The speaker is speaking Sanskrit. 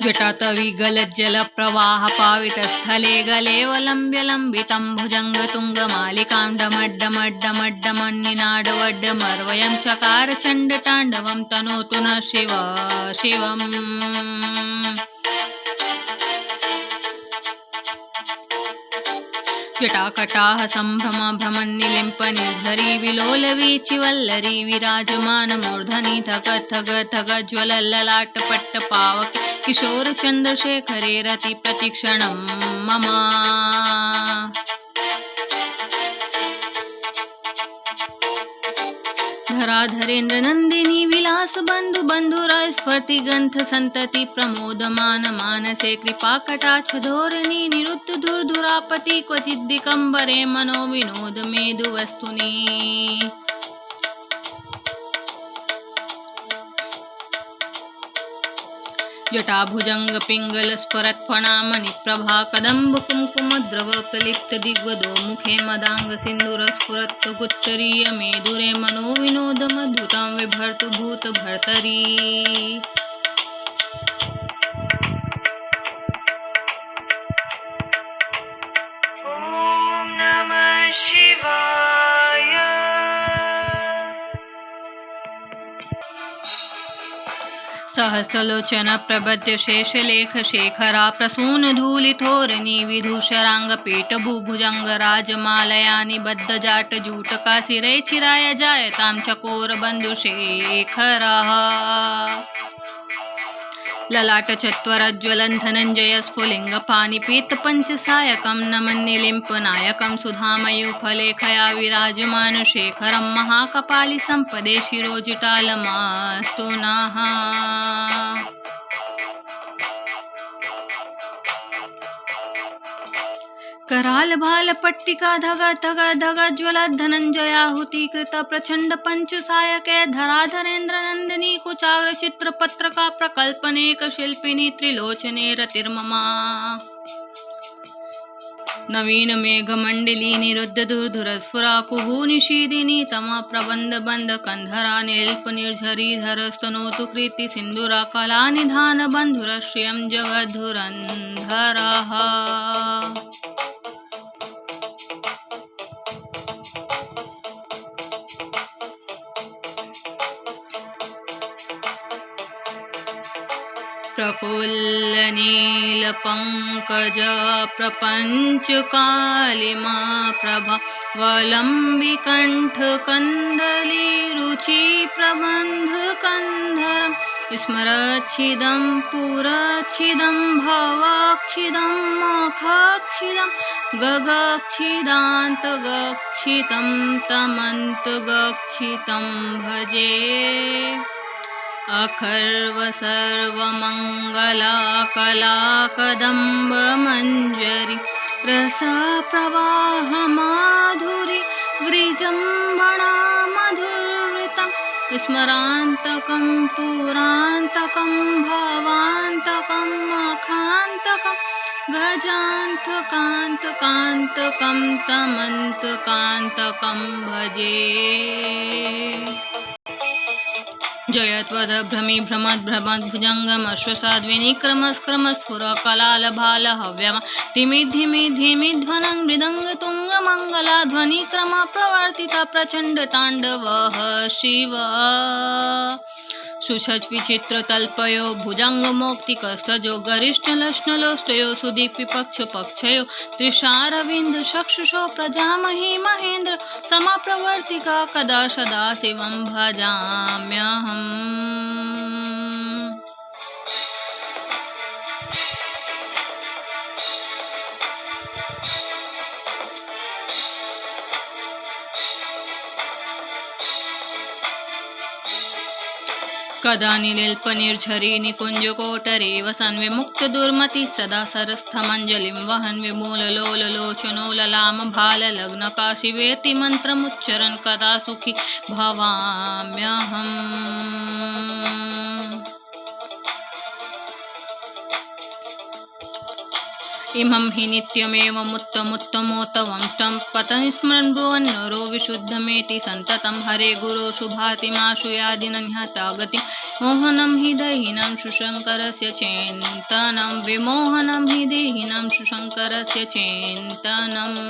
जटातविगलज्जलप्रवाहपावितस्थले गलेवलम्ब्य लम्बितं भुजङ्गतुङ्गमालिकाण्डमड्डमड्डमड्डमन्निनाडवड्डमर्वयं चकार चण्डताण्डवं तनोतु न शिव शिवम्। जटाकटाह सम्भ्रम भ्रमन्निलिम्प निर्झरी विलोलवीचि वल्लरी विराजमानमूर्धनि थग थग थग ज्वलल्ललाटपट्टपावके किशोर चन्द्रशेखरे रति प्रतिक्षणं मम। धराधरेन्द्र नन्दिनी विलास बन्धु बन्धुराय स्फर्ति ग्रन्थ सन्तति प्रमोदमान मानसे कृपाकटाक्ष धोरणी निरुद्ध धुर्धुरापति क्वचिद्दिगम्बरे मनो विनोद मेदु वस्तुनि। जटाभुजंग पिंगल स्फुरत्फणामणिप्रभा कदम्ब कुङ्कुमद्रव प्रलिप्त दिग्वदो मुखे मदांग सिन्दूर स्फुरत्तगुत्तरीय मेदुरे मनो विनोदमद्भुतं विभर्तु भूत भर्तरी। ओम नमः शिवाय। सहस्रलोचन प्रबद्ध शेषलेख शेखरा प्रसून धूलिथोरणी विधूषरांग पेटभुभुजंग राजमालया निबद्ध जाट जूटका सिरे चिराय जायतां चकोर बन्धुशेखरः। ललाट चत्वरज्वलं धनञ्जय स्फुलिंग पानिपीत पंचसायकं नमन्निलिम्प नायकं सुधामयूखलेखया विराजमान शेखरं महाकपालि संपदे शिरोजुटालमस्तु नः। कराल भाल पट्टिका धगा धगा धगा ज्वला धनंजयाहुति कृत प्रचंड पंच सायके धराधरेन्द्र नंदिनी कुचाग्र चित्र पत्रका प्रकल्पनेक शिल्पिनी त्रिलोचने रतिर्ममा। नवीन मेघ मंडली निरुद्ध दुर्धुर स्फुरा कुहू निशीदिनी तमा प्रबंध बंध कंधरा निल्प निर्झरी धरस्तनोतु कृति सिंधुरा कला निधान बंधुर श्रियं जगद्धुरंधरः। प्रफुल्ल नील पंकज प्रपंच कालिमा प्रभा वलंबी कंठ कंदली रुचि प्रबंध कंधरम स्मरच्छिदं पुरच्छिदं भवाच्छिदं मखाच्छिदं गगच्छिदान्तगच्छितं तमन्तगच्छितं भजे। अखर्व सर्वमंगला कला कदम्ब मंजरी रस प्रवाह माधुरी विजृंभणा मधुरितं स्मरान्तकं पुरान्तकं भवान्तकं मखान्तकं गजान्तकान्तकान्तकं तमन्तकान्तकं भजे। जयत्वदभ्रमी भ्रमद्भ्रमद् भुजङ्गम अश्वसाद्विनिक्रमस्क्रमस्फुर कलाल भाल हव्यम धिमि धिमि धिमि ध्वनं मृदङ्ग तुङ्ग मङ्गला ध्वनिक्रम प्रवर्तित प्रचण्ड ताण्डवः शिव। शुचज विचित्र तल्पयो भुजंग मौक्तिकस्तजो गरिष्ठ लक्ष्णलोष्टयो सुदीप्ति पक्ष पक्षयो त्रिशारविंद चक्षुषो प्रजामहि महेन्द्र समप्रवर्तिका कदा सदा शिवं भजाम्यहम्। कदा निलिल्प निर्झरी निकुंज कोटरे वसन विमुक्त दुर्मति सदा सरस्थमंजलिं वहन विमूल लोल लोचनो ललाम भाल लग्न काशिवेति मंत्रमुच्चरन् कदा सुखी भवाम्यहम्। इमं हि नित्यमेवमुत्तमोत्तमोत्तमं पतनिस्मरन् ब्रुवन् नरो विशुद्धमेति सन्ततं हरे गुरो शुभातिमाशुयादिनह्यता गतिं मोहनं हि देहिनां शुशङ्करस्य चिन्तनं विमोहनं हि देहिनां शुशङ्करस्य चिन्तनम्।